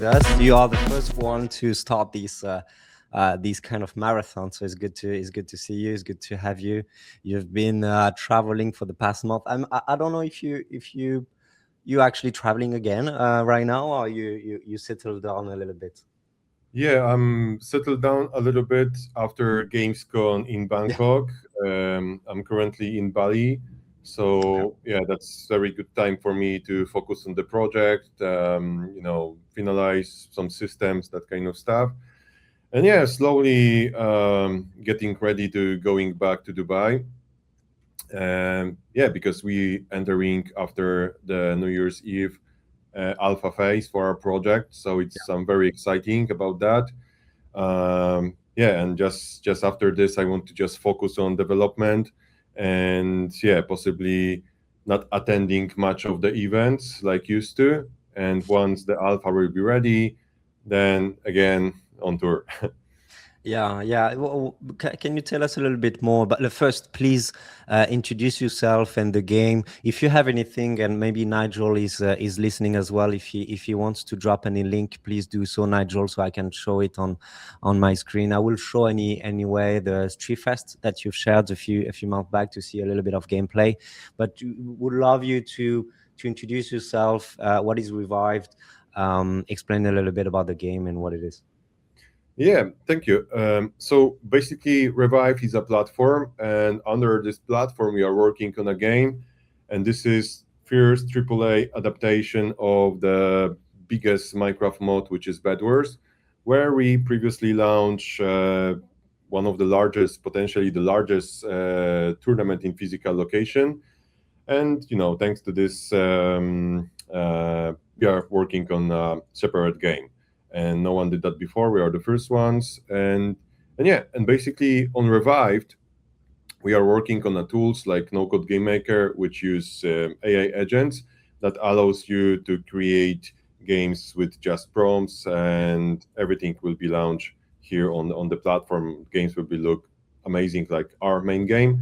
with us. You are the first one to start these kind of marathons. So it's good to see you. It's good to have you. You've been traveling for the past month. I don't know if you actually traveling again right now, or you settled down a little bit. Yeah, I'm settled down a little bit after Gamescom in Yeah. Bangkok. I'm currently in Bali, Okay. so yeah, that's very good time for me to focus on the project. Finalize some systems, that kind of stuff, and yeah, slowly getting ready to going back to Dubai. Yeah, because we entering after the New Year's Eve alpha phase for our project, so I'm very exciting about that. Yeah, and just after this I want to just focus on development, and yeah, possibly not attending much of the events like used to, and once the alpha will be ready, then again on tour. Yeah, yeah. Can you tell us a little bit more? But first, please introduce yourself and the game. If you have anything, and maybe Nigel is listening as well. If he wants to drop any link, please do so, Nigel, so I can show it on my screen. I will show anyway the Street Fest that you've shared a few months back to see a little bit of gameplay. But would love you to introduce yourself. What is Revived? Explain a little bit about the game and what it is. Yeah, thank you. So basically, Revive is a platform, and under this platform, we are working on a game, and this is first AAA adaptation of the biggest Minecraft mod, which is Bed Wars, where we previously launched one of the largest, potentially the largest tournament in physical location, and thanks to this, we are working on a separate game, and no one did that before. We are the first ones, and yeah, and basically on Revived, we are working on the tools like No Code Game Maker, which use AI agents that allows you to create games with just prompts, and everything will be launched here on the platform. Games will be look amazing, like our main game.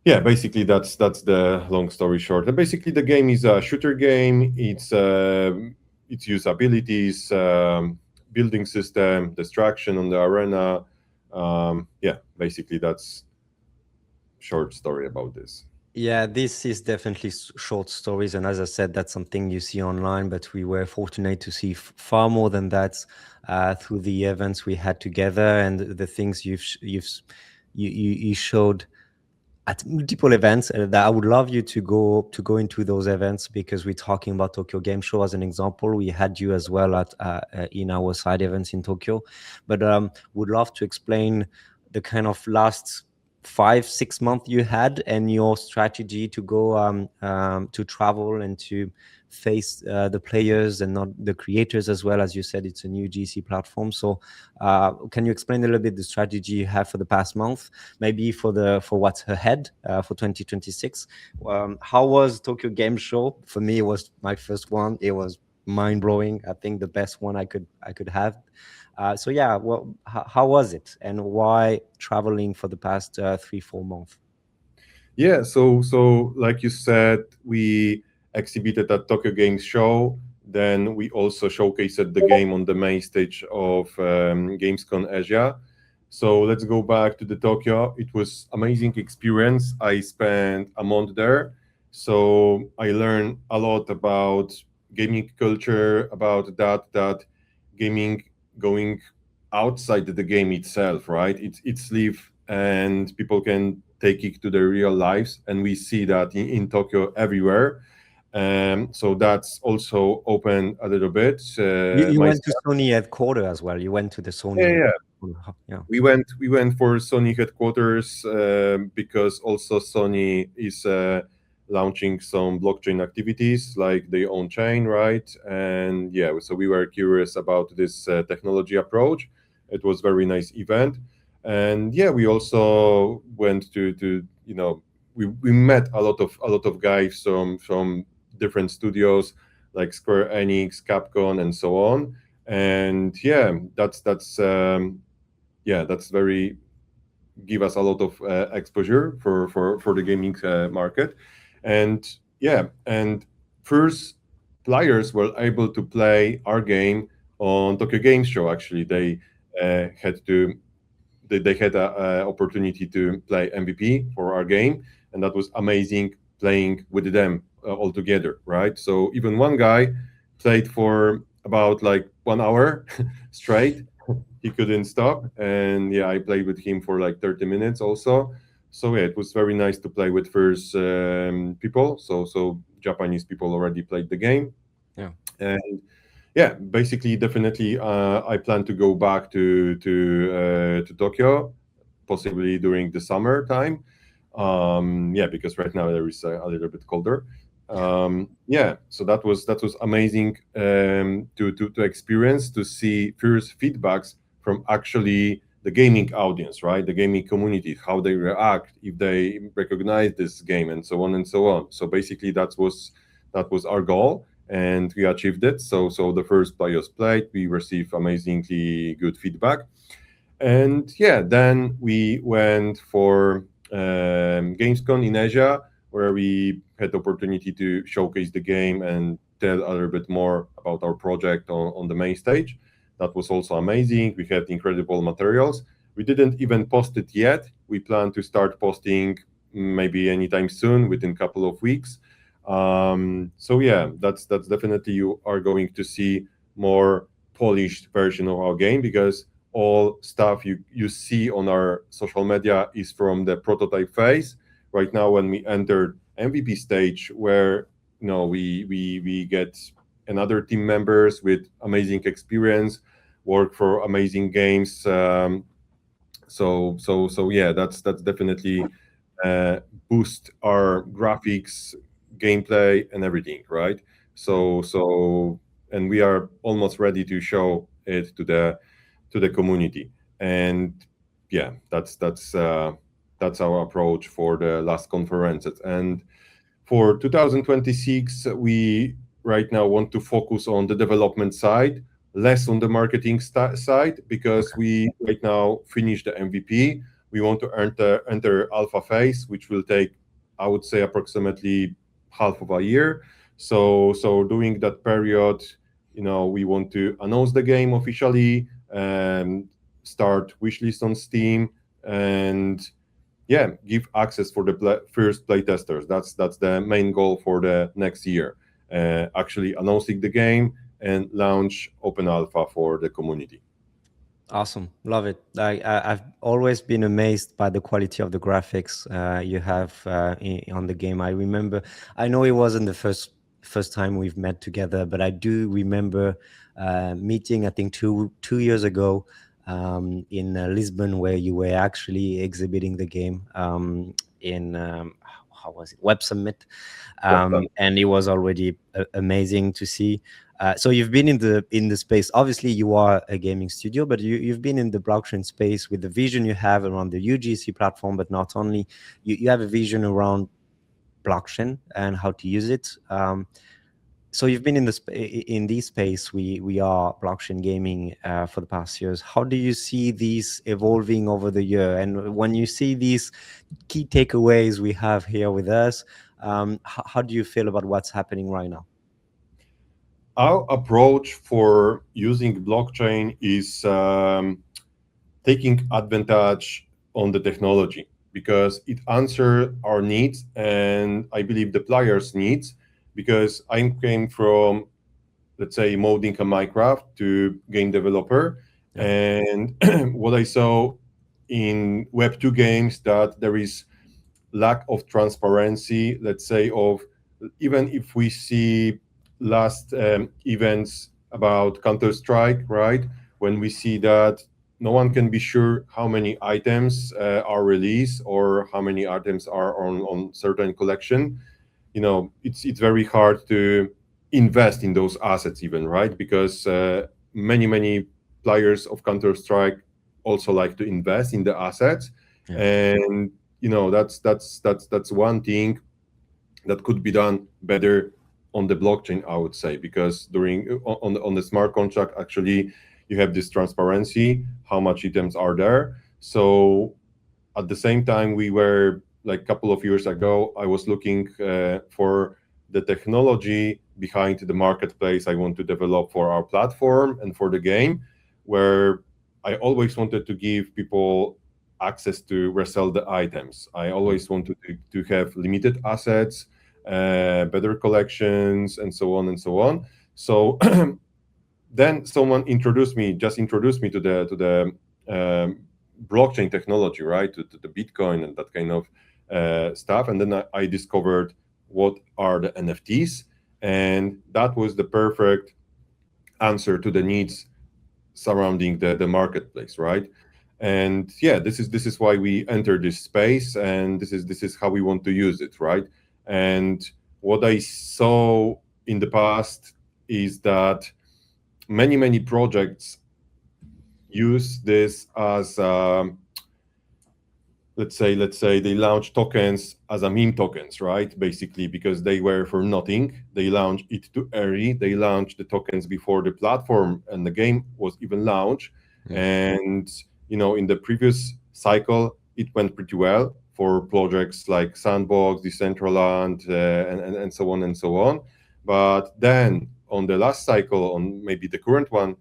Yeah, basically that's the long story short. And basically the game is a shooter game. It's usabilities, building system, destruction on the arena. Yeah, basically that's short story about this. Yeah, this is definitely short stories, and as I said, that's something you see online. But we were fortunate to see far more than that through the events we had together, and the things you showed at multiple events. That I would love you to go into those events, because we're talking about Tokyo Game Show as an example. We had you as well at in our side events in Tokyo, but would love to explain the kind of last 5-6 months you had, and your strategy to go to travel and to face the players and not the creators as well. As you said, it's a new GC platform. So can you explain a little bit the strategy you have for the past month, maybe for what's ahead for 2026? How was Tokyo Game Show? For me, it was my first one. It was mind blowing. I think the best one I could have. So yeah, well, how was it, and why traveling for the past 3-4 months? Yeah, so like you said, we exhibited at Tokyo Games Show. Then we also showcased the game on the main stage of Gamescom Asia. So let's go back to the Tokyo. It was amazing experience. I spent a month there, so I learned a lot about gaming culture, about that gaming going outside the game itself, right? It's live, and people can take it to their real lives, and we see that in Tokyo everywhere. So that's also open a little bit. You My went to Sony headquarters as well. You went to the Yeah, Sony. yeah, Yeah. we went for Sony headquarters, because also Sony is launching some blockchain activities like their own chain, right? And yeah, so we were curious about this technology approach. It was very nice event, and yeah, we also went to we met a lot of guys from different studios like Square Enix, Capcom, and so on. And yeah, that's very give us a lot of exposure for the gaming market. And yeah, and first players were able to play our game on Tokyo Game Show. Actually, they had to they had a opportunity to play MVP for our game, and that was amazing playing with them all together, right? So even one guy played for about like 1 hour straight. He couldn't stop, and yeah, I played with him for like 30 minutes also. So yeah, it was very nice to play with first people. So Japanese people already played the game, Yeah. and yeah, basically, definitely, I plan to go back to Tokyo, possibly during the summer time. Yeah, because right now there is a little bit colder. Yeah, so that was amazing to experience, to see first feedbacks from actually the gaming audience, right? The gaming community, how they react, if they recognize this game, and so on and so on. So basically, that was our goal, and we achieved it. So the first players played, we received amazingly good feedback, and yeah, then we went for Gamescom in Asia, where we had the opportunity to showcase the game and tell a little bit more about our project on the main stage. That was also amazing. We had incredible materials. We didn't even post it yet. We plan to start posting maybe anytime soon, within a couple of weeks. So yeah, that's definitely, you are going to see more polished version of our game, because all stuff you see on our social media is from the prototype phase. Right now, when we enter MVP stage, where we get another team members with amazing experience, work for amazing games. So yeah, that's definitely uh, boost our graphics, gameplay, and everything, right? So and we are almost ready to show it to the community. And yeah, that's our approach for the last conferences. And for 2026, we right now want to focus on the development side, less on the marketing side, because Okay. we right now finish the MVP. We want to enter alpha phase, which will take, I would say, approximately half of a year. So during that period, we want to announce the game officially and start wishlist on Steam, and yeah, give access for the first playtesters. That's the main goal for the next year. Actually announcing the game and launch open alpha for the community. Awesome, love it. I've always been amazed by the quality of the graphics you have on the game. I remember, I know it wasn't the first time we've met together, but I do remember meeting, I think two years ago, in Lisbon, where you were actually exhibiting the game in how was it, Web Summit, Yeah, done. and it was already amazing to see. So you've been in the space. Obviously, you are a gaming studio, but you've been in the blockchain space with the vision you have around the UGC platform. But not only, you have a vision around blockchain and how to use it. So you've been in in this space. We are blockchain gaming for the past years. How do you see these evolving over the year? And when you see these key takeaways we have here with us, how do you feel about what's happening right now? Our approach for using blockchain is taking advantage on the technology, because it answers our needs, and I believe the players' needs. Because I came from, let's say, modding a Minecraft to game developer, Yeah. and what I saw in Web2 games, that there is lack of transparency, let's say, of, even if we see last events about Counter Strike, right? When we see that no one can be sure how many items are released, or how many items are on certain collection. It's very hard to invest in those assets, even, right? Because many players of Counter Strike also like to invest in the assets. Yeah. And that's one thing that could be done better on the blockchain, I would say, because during on the smart contract, actually, you have this transparency, how much items are there. So at the same time, we were, like, a couple of years ago, I was looking for the technology behind the marketplace I want to develop for our platform and for the game, where I always wanted to give people access to resell the items. I always wanted to have limited assets, better collections, and so on and so on. So then someone just introduced me to the blockchain technology, right? To the Bitcoin and that kind of stuff. And then I discovered what are the NFTs, and that was the perfect answer to the needs surrounding the marketplace, right? And yeah, this is why we entered this space, and this is how we want to use it, right? And what I saw in the past is that many projects use this as let's say they launch tokens as a meme tokens, right? Basically, because they were for nothing. They launched it too early. They launched the tokens before the platform and the game was even launched. And in the previous cycle, it went pretty well for projects like Sandbox, Decentraland, and so on and so on. But then on the last cycle, on maybe the current one,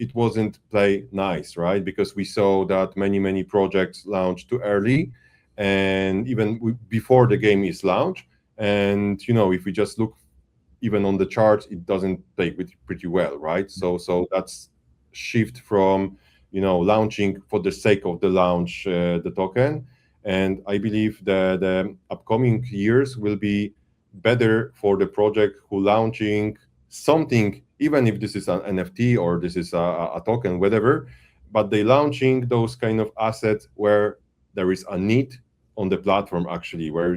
it wasn't play nice, right? Because we saw that many projects launched too early, and even before the game is launched. And if we just look even on the charts, it doesn't play pretty well, right? So that's shift from launching for the sake of the launch, the token. And I believe the upcoming years will be better for the project who launching something, even if this is an NFT or this is a token, whatever, but they launching those kind of assets where there is a need on the platform, actually, where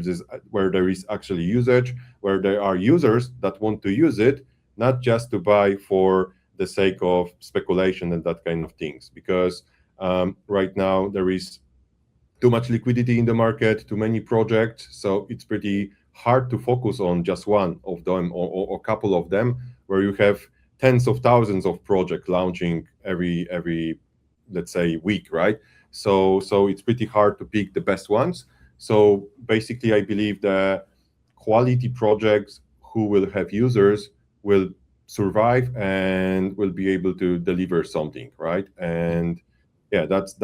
there is actually usage, where there are users that want to use it, not just to buy for the sake of speculation and that kind of things. Because right now there is too much liquidity in the market, too many projects, so it's pretty hard to focus on just one of them or a couple of them, where you have tens of thousands of projects launching every let's say week, right? So it's pretty hard to pick the best ones. So basically, I believe the quality projects who will have users will survive and will be able to deliver something, right? And yeah, that's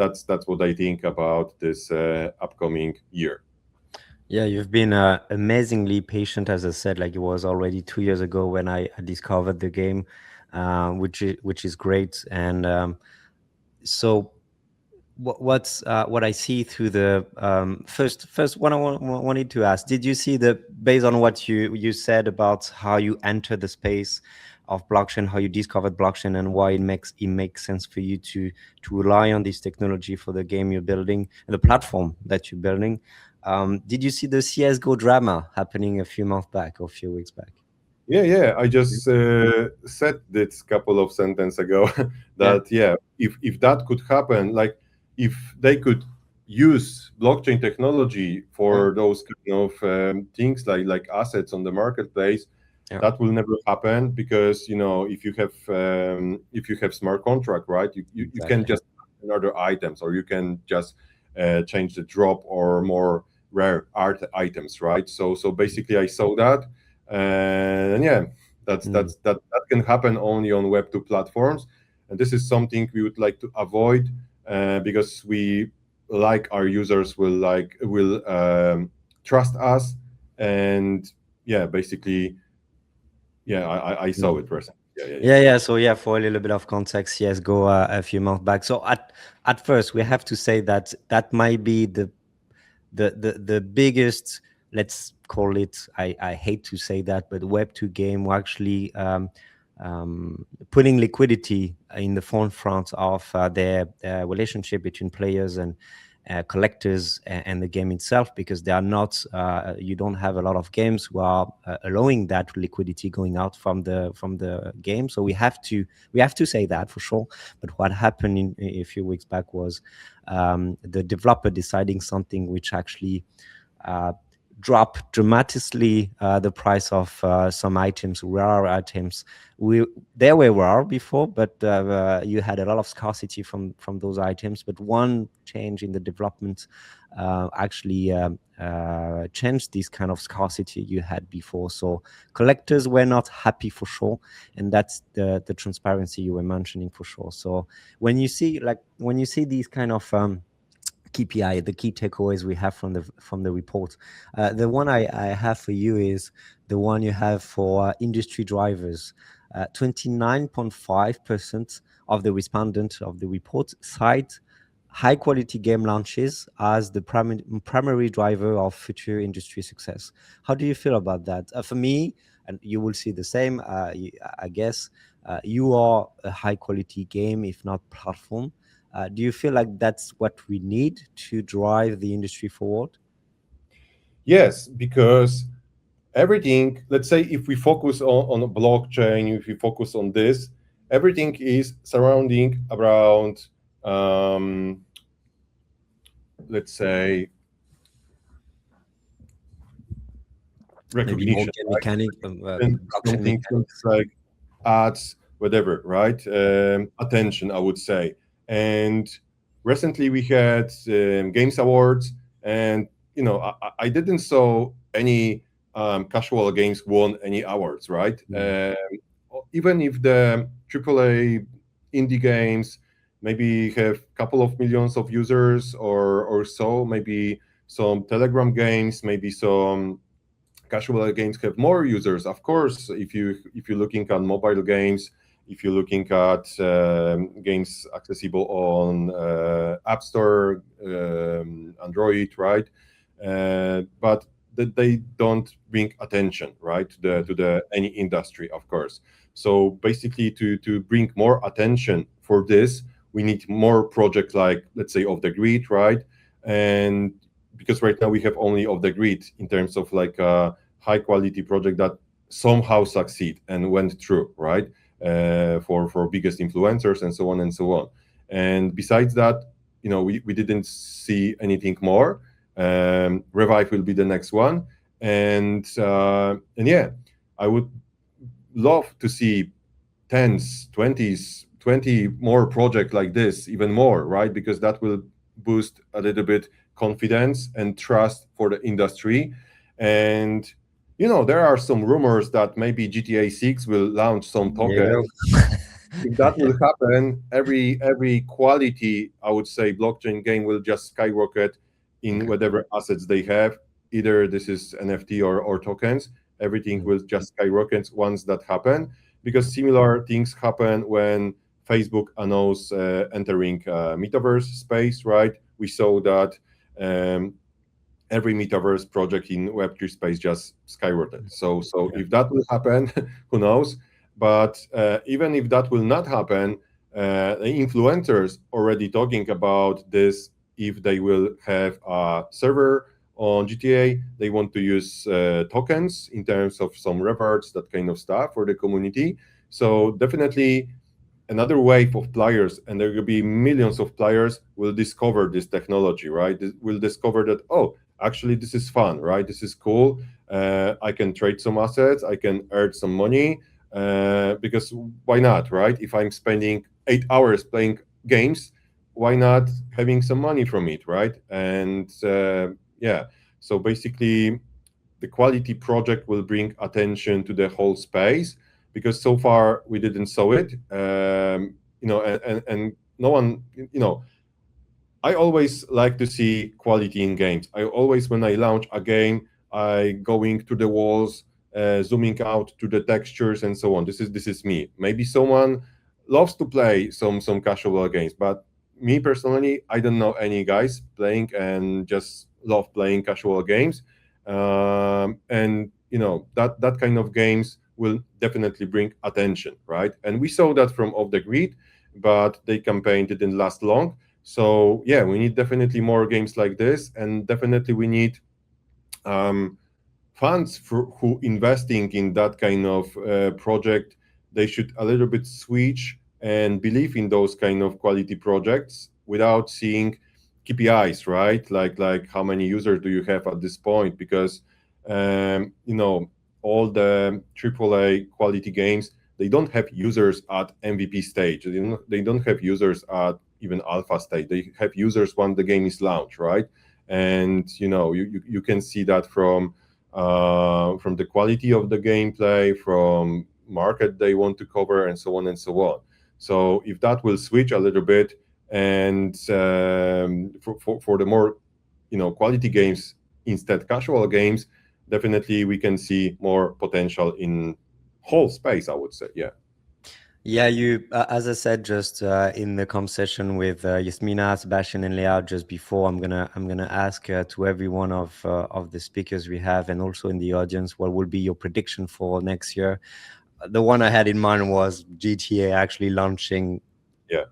what I think about this upcoming year. Yeah, you've been amazingly patient, as I said. Like, it was already 2 years ago when I discovered the game, which is great. And so what I see through the first what I wanted to ask, did you see based on what you said about how you entered the space of blockchain, how you discovered blockchain, and why it makes sense for you to rely on this technology for the game you're building, the platform that you're building? Did you see the CS:GO drama happening a few months back or a few weeks back? Yeah. I just said this couple of sentences ago Yeah. that yeah, if that could happen, like if they could use blockchain technology for those kind of things like assets on the marketplace, Yeah. that will never happen. Because if you have smart contract, right, you can Exactly. just add other items, or you can just change the drop or more rare art items, right? So basically I saw that. And yeah, that can happen only on Web2 platforms, and this is something we would like to avoid, because we like our users will trust us. And yeah, basically, yeah, I saw Mm. it personally. Yeah. Yeah. So yeah, for a little bit of context, CS:GO a few months back. So at first, we have to say that might be the biggest, let's call it, I hate to say that, but Web2 game were actually putting liquidity in the forefront of their relationship between players and collectors and the game itself, because they are not you don't have a lot of games who are allowing that liquidity going out from the game. So we have to say that for sure. But what happened a few weeks back was the developer deciding something which actually uh, drop dramatically the price of some items, rare items. They were rare before, but you had a lot of scarcity from those items. But one change in the development actually changed this kind of scarcity you had before. So collectors were not happy for sure, and that's the transparency you were mentioning for sure. So when you see these kind of KPI, the key takeaways we have from the report. The one I have for you is the one you have for industry drivers. 29.5% of the respondents of the report cite high quality game launches as the primary driver of future industry success. How do you feel about that? For me, and you will see the same, I guess, you are a high quality game, if not platform. Do you feel like that's what we need to drive the industry forward? Yes, because everything, let's say if we focus on a blockchain, if we focus on this, everything is surrounding around, let's say, Maybe more recognition, game right? mechanic, And blockchain something mechanics. like ads, whatever, right? Attention, I would say. And recently we had Games Awards, and I didn't saw any casual games won any awards, right? Even if the AAA indie games maybe have a couple of millions of users or so, maybe some Telegram games, maybe some casual games have more users. Of course, if you're looking at mobile games, if you're looking at games accessible on App Store, Android, right? But that they don't bring attention, right, to the any industry, of course. So basically, to bring more attention for this, we need more projects like, let's say, Off the Grid, right? And because right now we have only Off the Grid in terms of like a high quality project that somehow succeed and went through, right? For biggest influencers and so on and so on. And besides that, we didn't see anything more. Revive will be the next one, and yeah, I would love to see tens, 20s, 20 more projects like this, even more, right? Because that will boost a little bit confidence and trust for the industry. And there are some rumors that maybe GTA 6 will launch some There you tokens. go. If that will happen, every quality, I would say, blockchain game will just skyrocket in Okay. whatever assets they have. Either this is NFT or tokens. Everything will just skyrocket once that happen, because similar things happen when Facebook announced entering metaverse space, right? We saw that um, every metaverse project in Web3 space just skyrocketed. So Yeah. if that will happen, who knows? But even if that will not happen, the influencers already talking about this. If they will have a server on GTA, they want to use tokens in terms of some rewards, that kind of stuff for the community. So definitely another wave of players, and there will be millions of players, will discover this technology, right? Will discover that, oh, actually this is fun, right? This is cool. I can trade some assets, I can earn some money, because why not, right? If I'm spending 8 hours playing games, why not having some money from it, right? And yeah, so basically the quality project will bring attention to the whole space, because so far we didn't saw it. And no one, I always like to see quality in games. I always, when I launch a game, I going to the walls, zooming out to the textures and so on. This is me. Maybe someone loves to play some casual games, but me personally, I don't know any guys playing and just love playing casual games. And that kind of games will definitely bring attention, right? And we saw that from Off the Grid, but the campaign didn't last long. So yeah, we need definitely more games like this, and definitely we need funds for who investing in that kind of project. They should a little bit switch and believe in those kind of quality projects without seeing KPIs, right? Like how many users do you have at this point? Because all the AAA quality games, they don't have users at MVP stage. They don't have users at even alpha stage. They have users when the game is launched, right? And you can see that from the quality of the gameplay, from market they want to cover, and so on and so on. So if that will switch a little bit, and for the more quality games instead casual games, definitely we can see more potential in whole space, I would say. Yeah. Yeah, as I said, just in the conversation with Yasmina, Sebastian, and Leah just before, I'm gonna ask to every one of the speakers we have, and also in the audience, what will be your prediction for next year? The one I had in mind was GTA actually launching Yeah.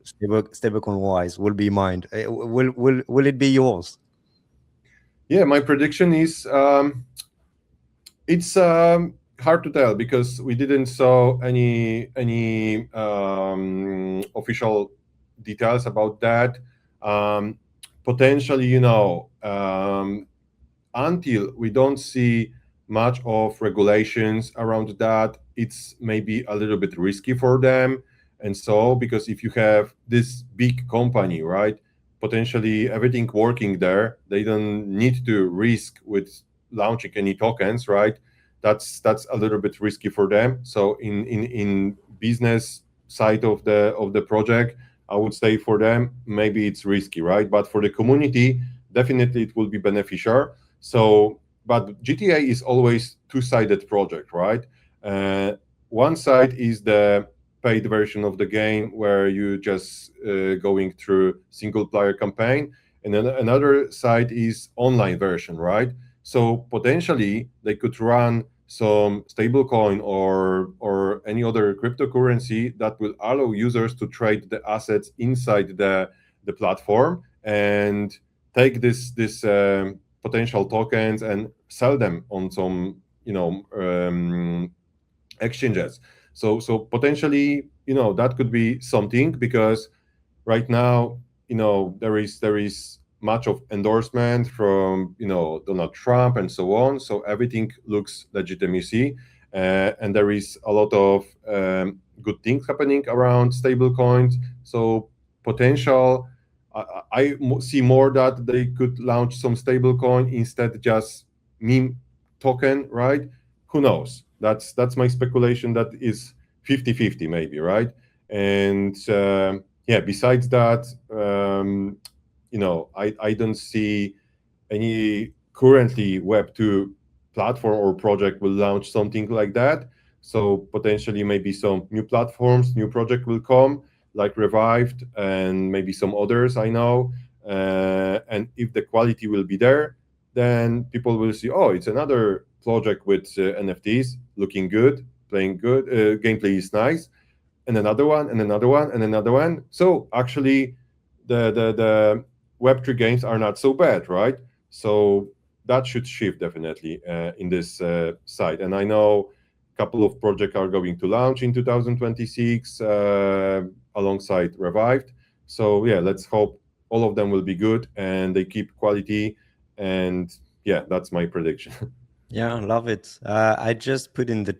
stablecoin wise. Will be mine. Will it be yours? Yeah, my prediction is it's hard to tell because we didn't saw any official details about that. Um, Potentially, until we don't see much of regulations around that, it's maybe a little bit risky for them. And so, because if you have this big company, right, potentially everything working there, they don't need to risk with launching any tokens, right? That's a little bit risky for them. So in business side of the project, I would say for them maybe it's risky, right? But for the community, definitely it will be beneficial. So, but GTA is always two-sided project, right? Uh, One side is the paid version of the game where you just going through single-player campaign, and then another side is online version, right? So potentially they could run some stablecoin or any other cryptocurrency that will allow users to trade the assets inside the platform and take this potential tokens and sell them on some exchanges. So potentially that could be something, because right now there is much of endorsement from Donald Trump and so on, so everything looks legitimacy, and there is a lot of good things happening around stable coins. So potential, I see more that they could launch some stable coin instead just meme token, right? Who knows? That's my speculation. That is 50-50 maybe, right? And yeah, besides that, I don't see any currently Web2 platform or project will launch something like that. So potentially maybe some new platforms, new project will come, like Revived and maybe some others I know. And if the quality will be there, then people will see, oh, it's another project with NFTs, looking good, playing good, gameplay is nice, and another one, and another one, and another one. So actually, the Web3 games are not so bad, right? So that should shift definitely in this side. And I know a couple of projects are going to launch in 2026 alongside Revived. So yeah, let's hope all of them will be good and they keep quality. And yeah, that's my prediction. Yeah, I love it. I just put in the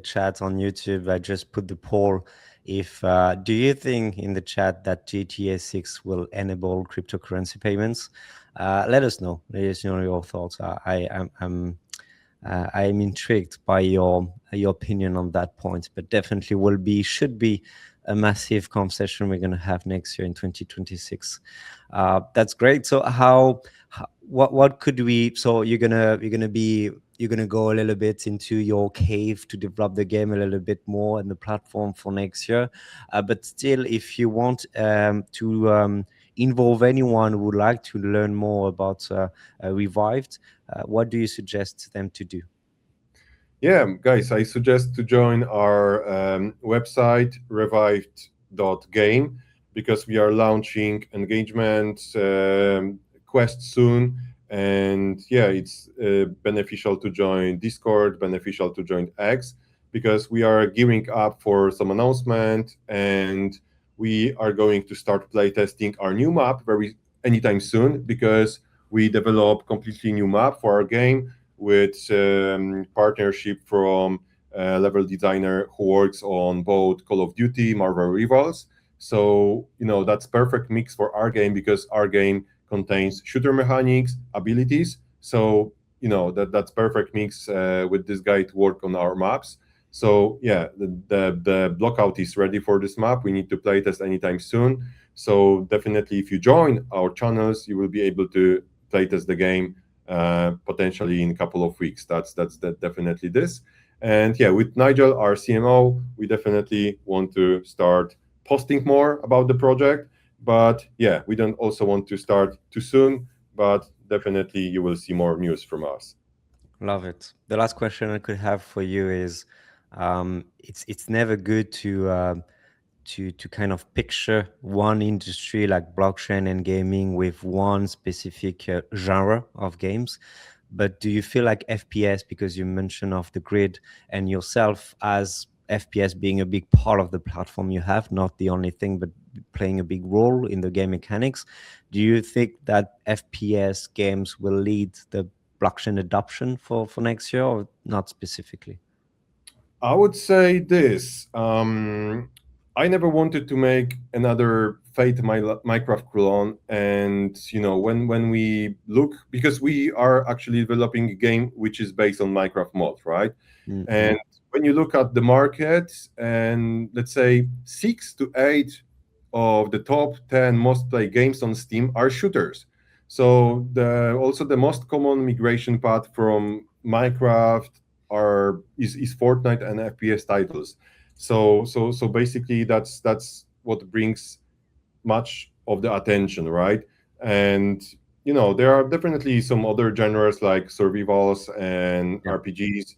chat on YouTube. I just put the poll. If do you think in the chat that GTA 6 will enable cryptocurrency payments? Let us know. Let us know your thoughts. I'm intrigued by your opinion on that point, but definitely should be a massive conversation we're going to have next year in 2026. That's great. So what could we? So you're gonna go a little bit into your cave to develop the game a little bit more and the platform for next year. But still, if you want to involve anyone who would like to learn more about Revived, what do you suggest them to do? Yeah, guys, I suggest to join our website, revived.game, because we are launching engagement quest soon. And yeah, it's beneficial to join Discord, beneficial to join X, because we are gearing up for some announcement, and we are going to start playtesting our new map very anytime soon, because we develop completely new map for our game with partnership from a level designer who works on both Call of Duty, Marvel Rivals. So that's perfect mix for our game, because our game contains shooter mechanics, abilities. So that's perfect mix with this guy to work on our maps. So yeah, the blockout is ready for this map. We need to play test anytime soon. So definitely, if you join our channels, you will be able to play test the game potentially in a couple of weeks. That's definitely this. And yeah, with Nigel, our CMO, we definitely want to start posting more about the project. But yeah, we don't also want to start too soon. But definitely, you will see more news from us. Love it. The last question I could have for you is, it's never good to kind of picture one industry like blockchain and gaming with one specific genre of games. But do you feel like FPS, because you mentioned of the grid and yourself as FPS being a big part of the platform you have, not the only thing, but playing a big role in the game mechanics, do you think that FPS games will lead the blockchain adoption for next year, or not specifically? I would say this. I never wanted to make another Fate Minecraft clone, and when we look, because we are actually developing a game which is based on Minecraft mod, right? Mm-hmm. And when you look at the market, and let's say 6 to 8 of the top 10 most played games on Steam are shooters. So the most common migration path from Minecraft is Fortnite and FPS titles. So basically that's what brings much of the attention, right? And there are definitely some other genres like survivals and Yeah. RPGs.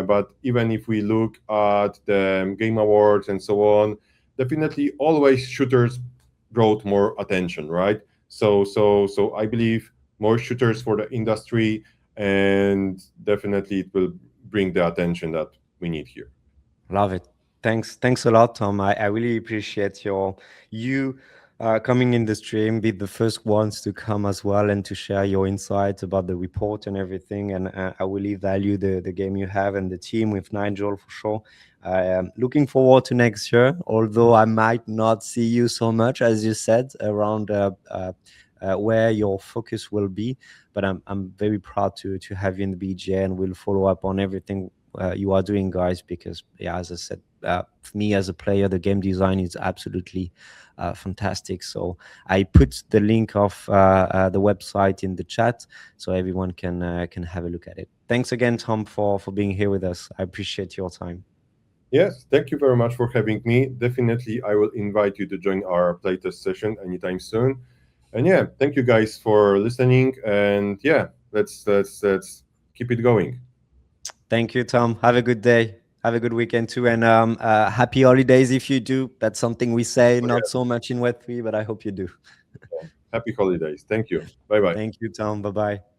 But even if we look at the game awards and so on, definitely always shooters brought more attention, right? So I believe more shooters for the industry, and definitely it will bring the attention that we need here. Love it. Thanks a lot, Tom. I really appreciate you coming in the stream, be the first ones to come as well and to share your insights about the report and everything. And I really value the game you have and the team with Nigel for sure. I am looking forward to next year, although I might not see you so much, as you said, around where your focus will be. But I'm very proud to have you in the BGA, and we'll follow up on everything you are doing, guys, because yeah, as I said, for me as a player, the game design is absolutely fantastic. So I put the link of the website in the chat so everyone can have a look at it. Thanks again, Tom, for being here with us. I appreciate your time. Yes, thank you very much for having me. Definitely, I will invite you to join our playtest session anytime soon. And yeah, thank you guys for listening. And yeah, let's keep it going. Thank you, Tom. Have a good day. Have a good weekend too, and happy holidays if you do. That's something we say Oh, not yeah, so much in Web3, but I hope you do. happy holidays. Thank you. Bye bye. Thank you, Tom. Bye bye.